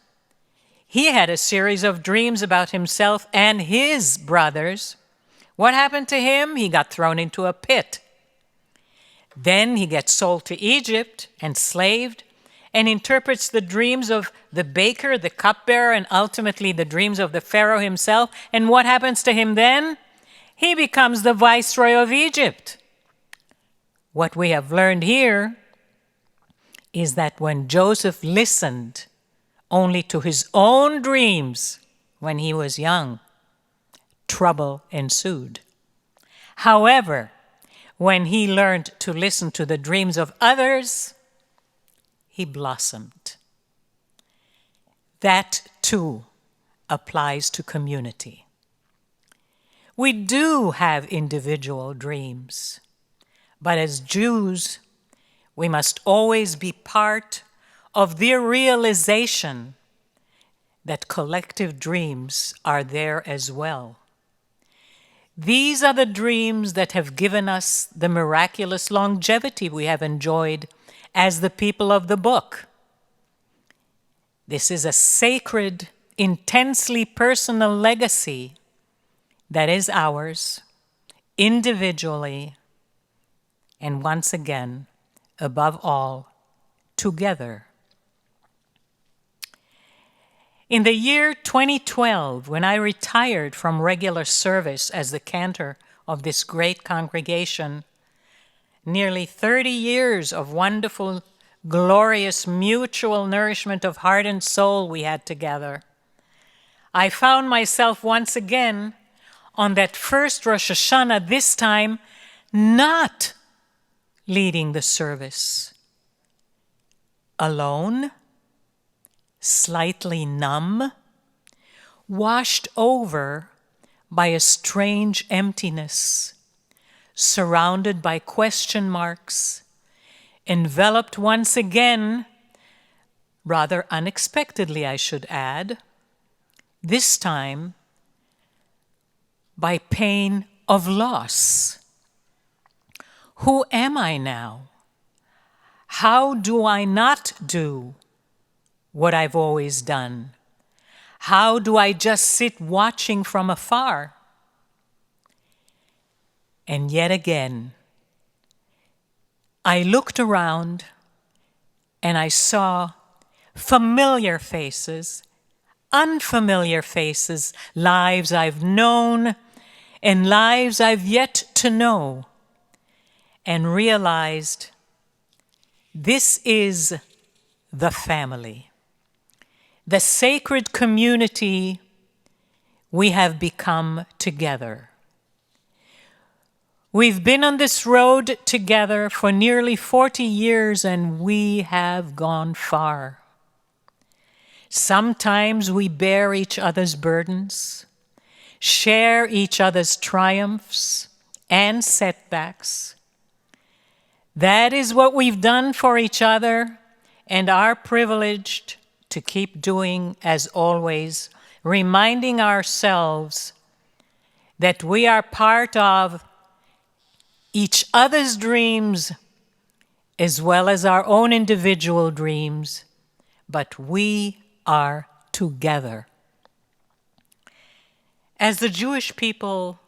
He had a series of dreams about himself and his brothers. What happened to him? He got thrown into a pit. Then he gets sold to Egypt, enslaved, and interprets the dreams of the baker, the cupbearer, and ultimately the dreams of the Pharaoh himself. And what happens to him then? He becomes the viceroy of Egypt. What we have learned here is that when Joseph listened only to his own dreams when he was young, trouble ensued. However, when he learned to listen to the dreams of others, he blossomed. That, too, applies to community. We do have individual dreams, but as Jews, we must always be part of the realization that collective dreams are there as well. These are the dreams that have given us the miraculous longevity we have enjoyed as the people of the book. This is a sacred, intensely personal legacy that is ours, individually, and once again, above all, together. In the year 2012, when I retired from regular service as the cantor of this great congregation, nearly 30 years of wonderful, glorious, mutual nourishment of heart and soul we had together, I found myself once again on that first Rosh Hashanah, this time not leading the service. Alone, slightly numb, washed over by a strange emptiness, surrounded by question marks, enveloped once again, rather unexpectedly I should add, this time by pain of loss. Who am I now? How do I not do what I've always done? How do I just sit watching from afar? And yet again, I looked around and I saw familiar faces, unfamiliar faces, lives I've known and lives I've yet to know, and realized this is the family, the sacred community we have become together. We've been on this road together for nearly 40 years and we have gone far. Sometimes we bear each other's burdens, share each other's triumphs and setbacks. That is what we've done for each other and are privileged to keep doing as always, reminding ourselves that we are part of each other's dreams as well as our own individual dreams, but we are together. As the Jewish people,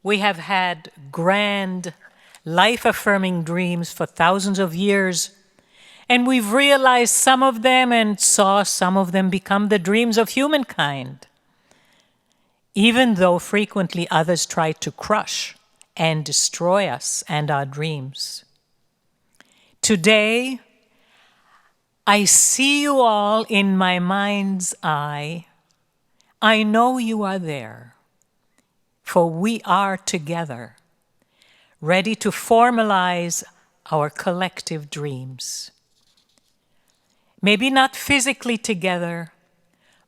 we have had grand, life-affirming dreams for thousands of years, And we've realized some of them and saw some of them become the dreams of humankind, even though frequently others try to crush and destroy us and our dreams. Today, I see you all in my mind's eye. I know you are there, for we are together, ready to formalize our collective dreams. Maybe not physically together,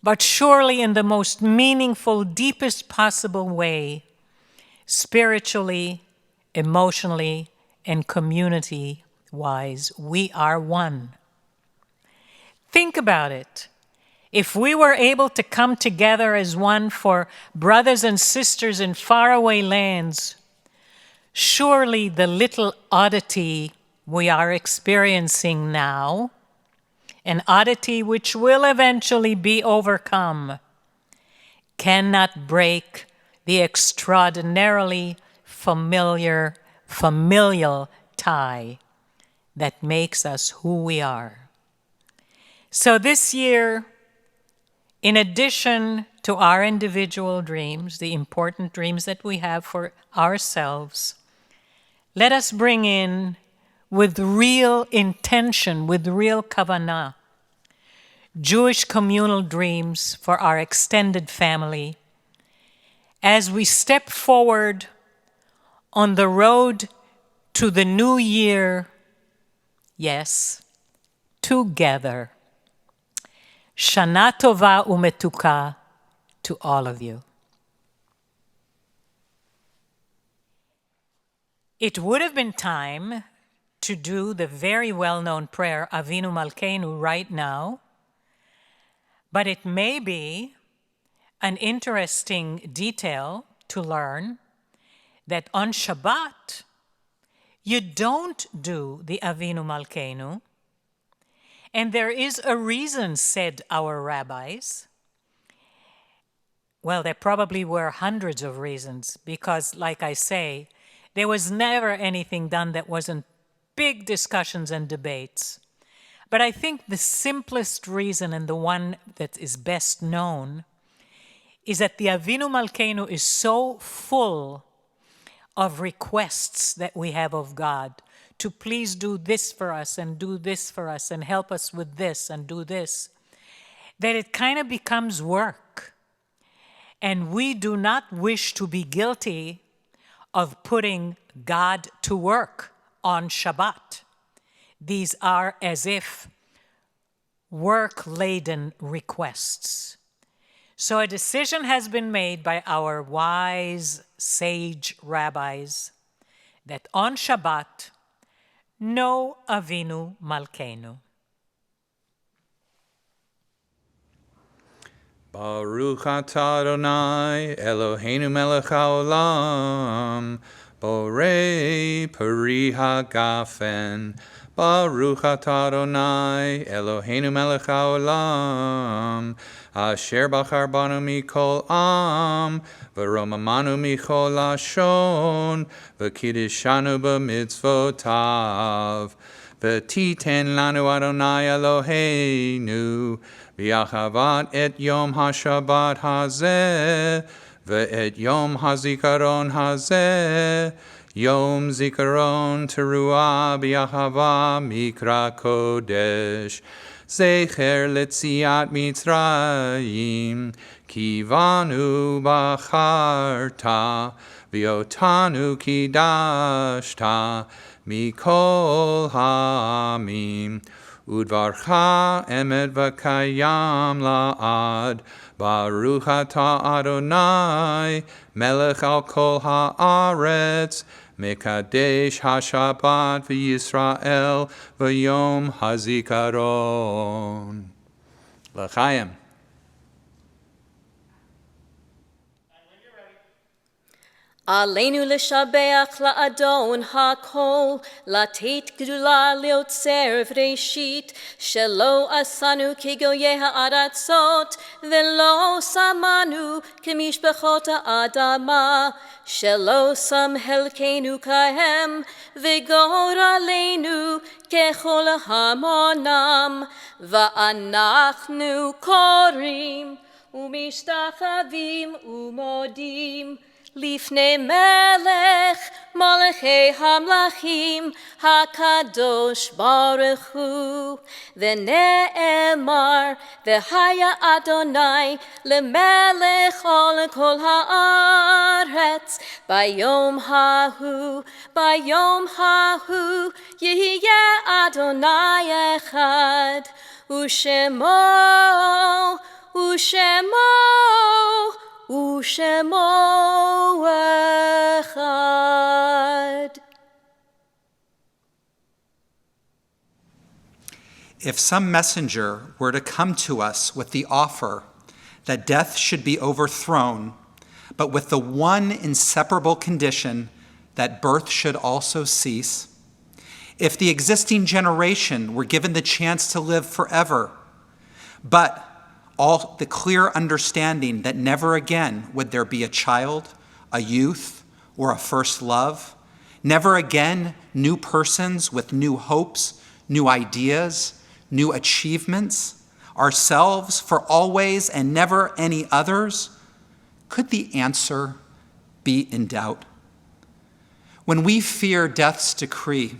but surely in the most meaningful, deepest possible way, spiritually, emotionally, and community-wise, we are one. Think about it. If we were able to come together as one for brothers and sisters in faraway lands, surely the little oddity we are experiencing now, an oddity which will eventually be overcome, cannot break the extraordinarily familial tie that makes us who we are. So this year, in addition to our individual dreams, the important dreams that we have for ourselves, let us bring in, with real intention, with real kavanah, Jewish communal dreams for our extended family as we step forward on the road to the new year, yes, together. Shana Tova Umetuka to all of you. It would have been time to do the very well-known prayer Avinu Malkeinu right now, but it may be an interesting detail to learn that on Shabbat, you don't do the Avinu Malkeinu, and there is a reason, said our rabbis. Well, there probably were hundreds of reasons, because, like I say, there was never anything done that wasn't big discussions and debates. But I think the simplest reason, and the one that is best known, is that the Avinu Malkeinu is so full of requests that we have of God to please do this for us and do this for us and help us with this and do this, that it kind of becomes work. And we do not wish to be guilty of putting God to work on Shabbat. These are as if work-laden requests. So a decision has been made by our wise, sage rabbis that on Shabbat, no Avinu Malkeinu. Baruch atah Adonai Eloheinu melech haolam borei peri hagafen. Baruch atah Adonai Eloheinu melech haolam asher bachar banu mikol am v'romamanu michol lashon v'kiddishanu b'mitzvotav v'titen lanu Adonai Eloheinu v'yachavat et yom hashabat hazeh ve'et yom hazikaron hazeh Yom Zikaron Teruah B'Yahava Mikra Kodesh Zecher Letziat Mitzrayim Kivanu Bacharta V'Otanu Kidashta Mikol Hamim Udvarcha Emet V'Kayam La'ad Baruch atah Adonai Melech al kol haaretz Mekadesh HaShabbat v'Yisrael v'Yom HaZikaron. L'chaim. עלינו לשבח לאדון הכל, לתת גדולה ליוצר בראשית, שלא עשנו כגויי הארצות, ולא שמנו כמשפחות האדמה, שלא שם חלקנו כהם, וגורלנו ככל המונם, ואנחנו קוראים ומשתחווים ומודים, לפני מלך מלכי המלכים הקדוש ברוך הוא, ונאמר והיה אדוני למלך על כל הארץ, ביום ההוא יהיה אדוני אחד, ושמו אחד. If some messenger were to come to us with the offer that death should be overthrown, but with the one inseparable condition that birth should also cease, if the existing generation were given the chance to live forever, but all the clear understanding that never again would there be a child, a youth, or a first love, never again new persons with new hopes, new ideas, new achievements, ourselves for always and never any others, could the answer be in doubt? When we fear death's decree,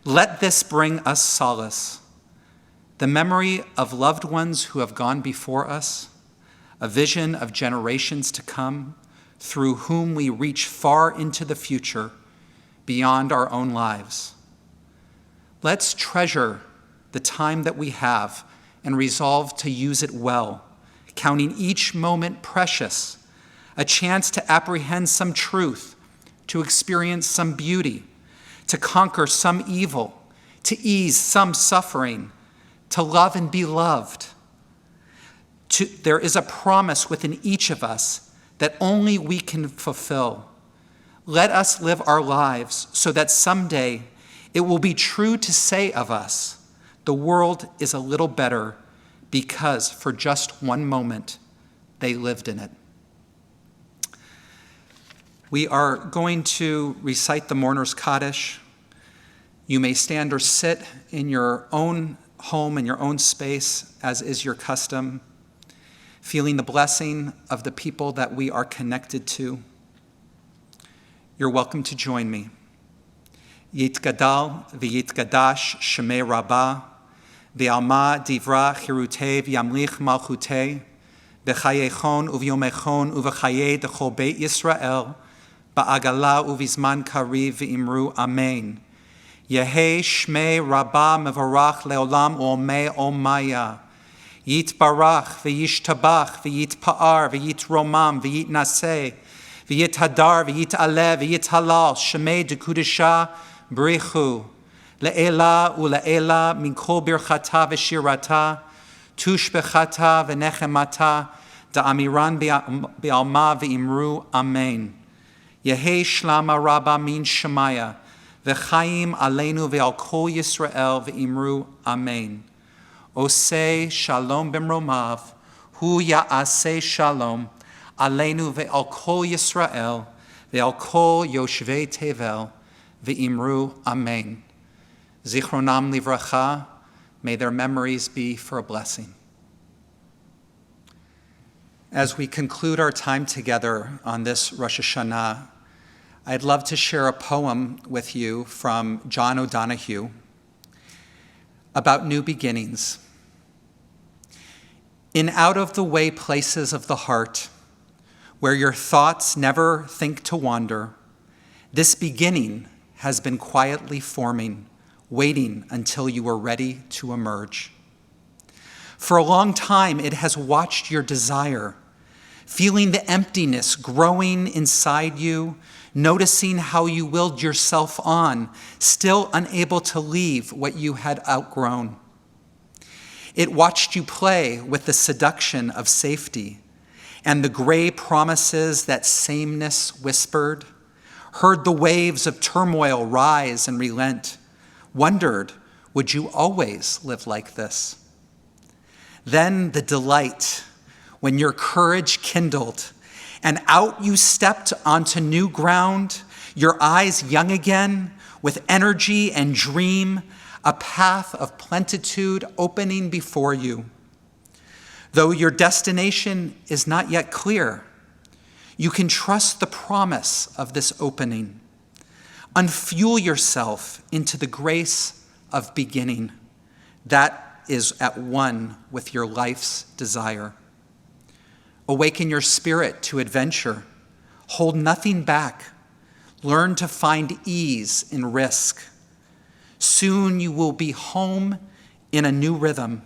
let this bring us solace. The memory of loved ones who have gone before us, a vision of generations to come, through whom we reach far into the future, beyond our own lives. Let's treasure the time that we have and resolve to use it well, counting each moment precious, a chance to apprehend some truth, to experience some beauty, to conquer some evil, to ease some suffering, to love and be loved. There is a promise within each of us that only we can fulfill. Let us live our lives so that someday it will be true to say of us, the world is a little better because for just one moment they lived in it. We are going to recite the Mourner's Kaddish. You may stand or sit in your own home, in your own space, as is your custom, feeling the blessing of the people that we are connected to. You're welcome to join me. Yitgadal v'yitgadash shemei rabbah, v'alma divra chirutei v'yamlich malchutei, b'chayechon uv'yomechon uv'chayei d'chol beit Yisrael, ba'agala uv'izman kariv v'imru amen. Yehei shmei rabbah mevarach leolam olmei olmaya. Yitbarach v'yishtabach v'yitpa'ar v'yitromam v'yitnaseh v'yithadar v'yit'aleh v'yithalal shemei dekudesha brichu le'ela u'le'ela min kol birchata v'shirata tushbechata v'nechemata da'amiran bi'alma v'imru amen. Yehei shlama rabbah min shemaya v'chaim aleinu ve'al kol Yisrael v'imru amen. Oseh shalom b'mromav, hu ya'aseh shalom, aleinu ve'al kol Yisrael, ve'al kol yoshvei tevel, ve'imru amen. Zichronam livracha, may their memories be for a blessing. As we conclude our time together on this Rosh Hashanah, I'd love to share a poem with you from John O'Donohue about new beginnings. In out-of-the-way places of the heart, where your thoughts never think to wander, this beginning has been quietly forming, waiting until you are ready to emerge. For a long time, it has watched your desire, feeling the emptiness growing inside you, noticing how you willed yourself on, still unable to leave what you had outgrown. It watched you play with the seduction of safety, and the gray promises that sameness whispered, heard the waves of turmoil rise and relent, wondered, would you always live like this? Then the delight when your courage kindled and out you stepped onto new ground, your eyes young again, with energy and dream, a path of plenitude opening before you. Though your destination is not yet clear, you can trust the promise of this opening. Unfuel yourself into the grace of beginning that is at one with your life's desire. Awaken your spirit to adventure. Hold nothing back. Learn to find ease in risk. Soon you will be home in a new rhythm,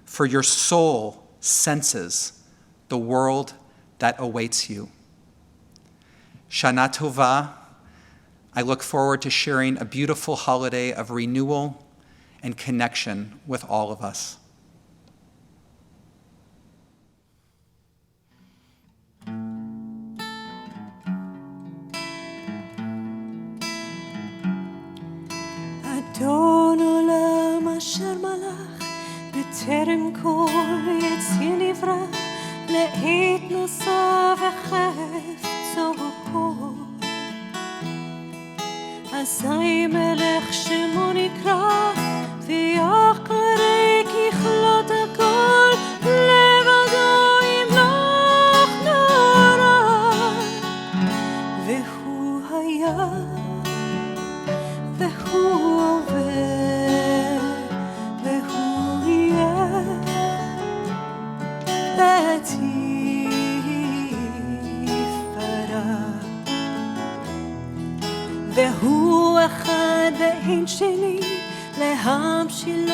for your soul senses the world that awaits you. Shana Tova. I look forward to sharing a beautiful holiday of renewal and connection with all of us. אדון עולם אשר מלך בטרם כל יציר נברא לעת נוסף וחפצו כל אזי מלך שמו נקרא ויחקרי ככלות הכל לבדו ימלוך נורא והוא היה והוא עובר והוא יהיה לתפארה והוא אחד ואין שני להמשילו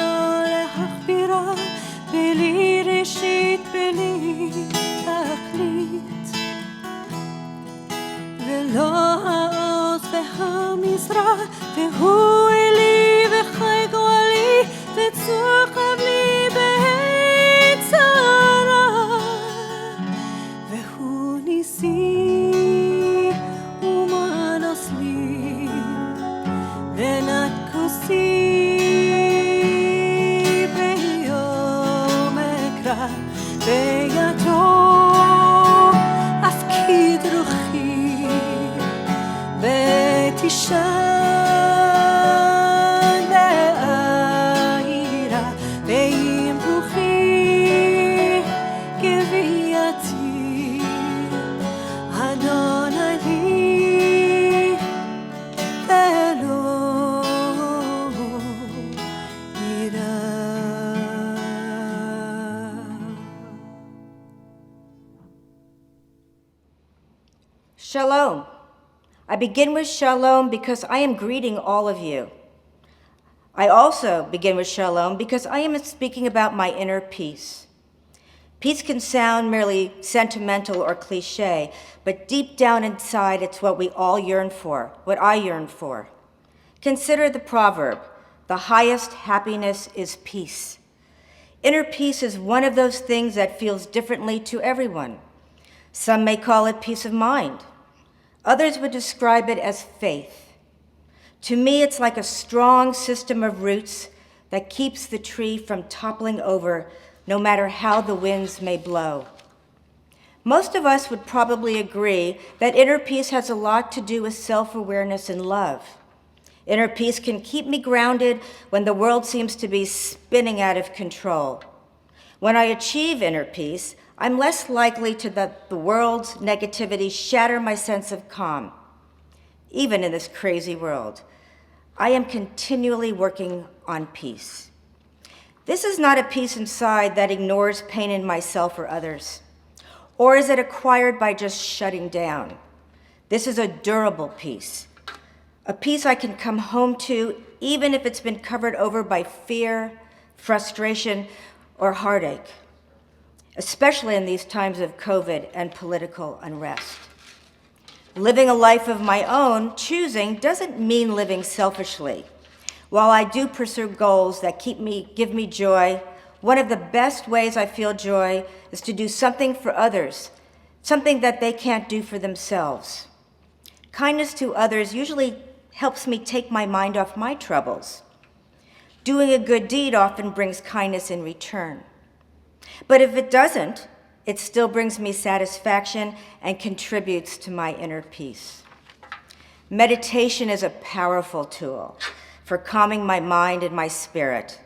להכבירה בלי ראשית בלי תכלית ולא העוז והמזרח והוא אלי וחי גואלי וצור חבלי בעת צרה והוא ניסי ומנוס לי ונת כוסי ביום אקרא בידו אפקיד רוחי ותשאל Shalom. I begin with shalom because I am greeting all of you. I also begin with shalom because I am speaking about my inner peace. Peace can sound merely sentimental or cliche, but deep down inside, it's what we all yearn for, what I yearn for. Consider the proverb, the highest happiness is peace. Inner peace is one of those things that feels differently to everyone. Some may call it peace of mind. Others would describe it as faith. To me, it's like a strong system of roots that keeps the tree from toppling over no matter how the winds may blow. Most of us would probably agree that inner peace has a lot to do with self-awareness and love. Inner peace can keep me grounded when the world seems to be spinning out of control. When I achieve inner peace, I'm less likely to let the world's negativity shatter my sense of calm. Even in this crazy world, I am continually working on peace. This is not a peace inside that ignores pain in myself or others, or is it acquired by just shutting down? This is a durable peace, a peace I can come home to even if it's been covered over by fear, frustration, or heartache, especially in these times of COVID and political unrest. Living a life of my own, choosing, doesn't mean living selfishly. While I do pursue goals that give me joy, one of the best ways I feel joy is to do something for others something that they can't do for themselves. Kindness to others usually helps me take my mind off my troubles. Doing a good deed often brings kindness in return. But if it doesn't, it still brings me satisfaction and contributes to my inner peace. Meditation is a powerful tool for calming my mind and my spirit.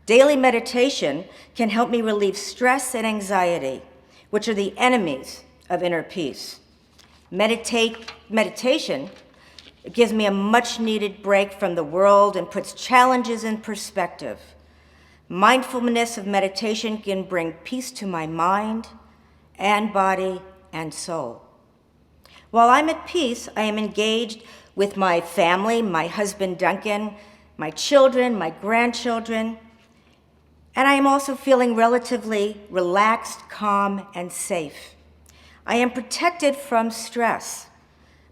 Daily meditation can help me relieve stress and anxiety, which are the enemies of inner peace. Meditation gives me a much-needed break from the world and puts challenges in perspective. Mindfulness of meditation can bring peace to my mind and body and soul. While I'm at peace, I am engaged with my family, my husband Duncan, my children, my grandchildren, and I am also feeling relatively relaxed, calm, and safe. I am protected from stress.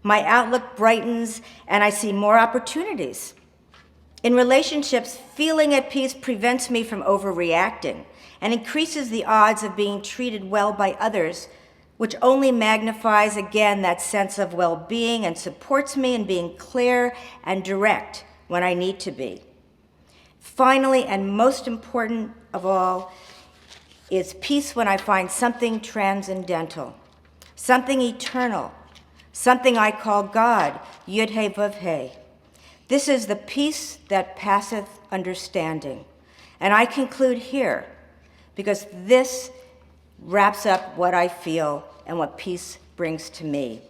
My outlook brightens, and I see more opportunities. In relationships, feeling at peace prevents me from overreacting and increases the odds of being treated well by others, which only magnifies again that sense of well-being and supports me in being clear and direct when I need to be. Finally, and most important of all, is peace when I find something transcendental, something eternal, something I call God, Yud-He Vav-He. This is the peace that passeth understanding. And I conclude here because this wraps up what I feel and what peace brings to me.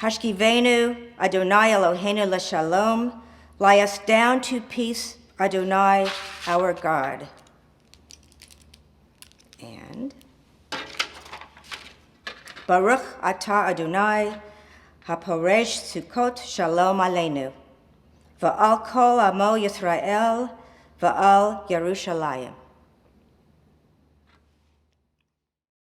Hashkivenu Adonai Eloheinu l'shalom, lie us down to peace, Adonai our God. And Baruch atah Adonai, haporesh Sukkot shalom aleinu, va'al kol amo Yisrael, va'al Yerushalayim.